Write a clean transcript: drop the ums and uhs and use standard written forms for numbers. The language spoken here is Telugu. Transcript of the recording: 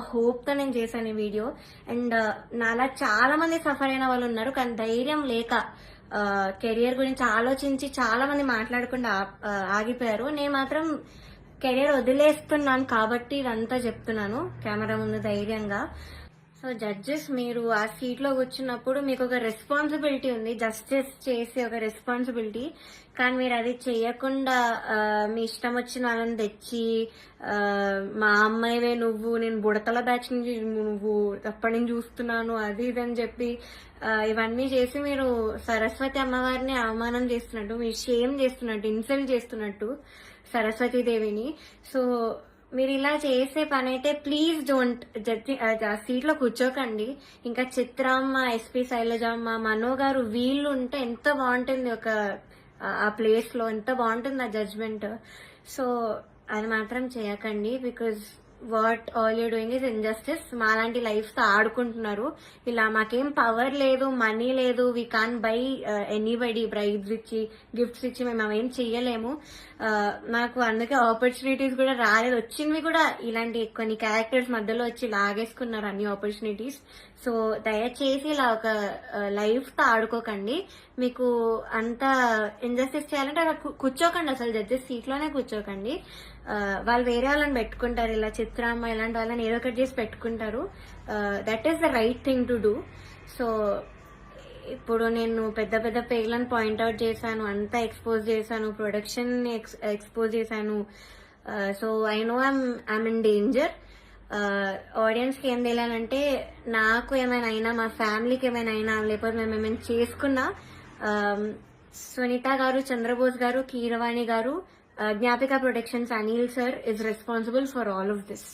హోప్తో నేను చేశాను ఈ వీడియో. అండ్ నాలా చాలా మంది సఫర్ అయిన వాళ్ళు ఉన్నారు, కానీ ధైర్యం లేక కెరియర్ గురించి ఆలోచించి చాలా మంది మాట్లాడకుండా ఆగిపోయారు. నేను మాత్రం కెరియర్ వదిలేస్తున్నాను కాబట్టి ఇదంతా చెప్తున్నాను కెమెరా ముందు ధైర్యంగా. సో జడ్జెస్, మీరు ఆ సీట్ లో కూర్చున్నప్పుడు మీకు ఒక రెస్పాన్సిబిలిటీ ఉంది, జస్టిస్ చేసే ఒక రెస్పాన్సిబిలిటీ. కానీ మీరు అది చేయకుండా మీ ఇష్టం వచ్చిన వాళ్ళని తెచ్చి మా అమ్మాయివే నువ్వు, నేను బుడతల బ్యాచ్ నుంచి నువ్వు అప్పటి నుంచి చూస్తున్నాను అది ఇది అని చెప్పి ఇవన్నీ చేసి మీరు సరస్వతి అమ్మవారిని అవమానం చేస్తున్నట్టు, మీరు షేమ్ చేస్తున్నట్టు, ఇన్సల్ట్ చేస్తున్నట్టు సరస్వతి దేవిని. సో మీరు ఇలా చేసే పని అయితే ప్లీజ్ డోంట్ సీట్ లో కూర్చోకండి. ఇంకా చిత్రమ్మ, ఎస్పీ శైలజమ్మ, మనో గారు వీళ్ళు ఉంటే ఎంత బాగుంటుంది ఒక ఆ ప్లేస్ లో, ఎంత బాగుంటుంది ఆ జడ్జ్మెంట్. సో అది మాత్రం చేయకండి. Because what all you doing is injustice. మాలాంటి లైఫ్ తో ఆడుకుంటున్నారు. ఇలా మాకేం పవర్ లేదు, మనీ లేదు, we can buy anybody bribes ఇచ్చి, గిఫ్ట్స్ ఇచ్చి మేము అవేం చెయ్యలేము. నాకు అందుకే ఆపర్చునిటీస్ కూడా రాలేదు. వచ్చినవి కూడా ఇలాంటి కొన్ని క్యారెక్టర్స్ మధ్యలో వచ్చి లాగేసుకున్నారు అన్ని ఆపర్చునిటీస్. సో దయచేసి ఇలా ఒక లైఫ్ తో ఆడుకోకండి. మీకు అంత ఇన్జస్టిస్ చేయాలంటే అలా కూర్చోకండి, అసలు జడ్జెస్ సీట్ లోనే కూర్చోకండి. వాళ్ళు వేరే వాళ్ళని పెట్టుకుంటారు, ఇలా చిత్రామ్మ ఇలాంటి వాళ్ళని ఏదో ఒకటి చేసి పెట్టుకుంటారు. That is the right thing to do. So ఇప్పుడు నేను పెద్ద పెద్ద పేర్లను పాయింట్అవుట్ చేశాను, అంతా ఎక్స్పోజ్ చేశాను, ప్రొడక్షన్ ఎక్స్పోజ్ చేశాను. So I know I'm in danger. Audience కి ఏం తెలియాలంటే, నాకు ఏమైనా అయినా, మా ఫ్యామిలీకి ఏమైనా అయినా, లేకపోతే మేము ఏమైనా చేసుకున్నా, సునీత గారు, చంద్రబోస్ గారు, కీరవాణి గారు, Gnapika productions, Anil sir is responsible for all of this.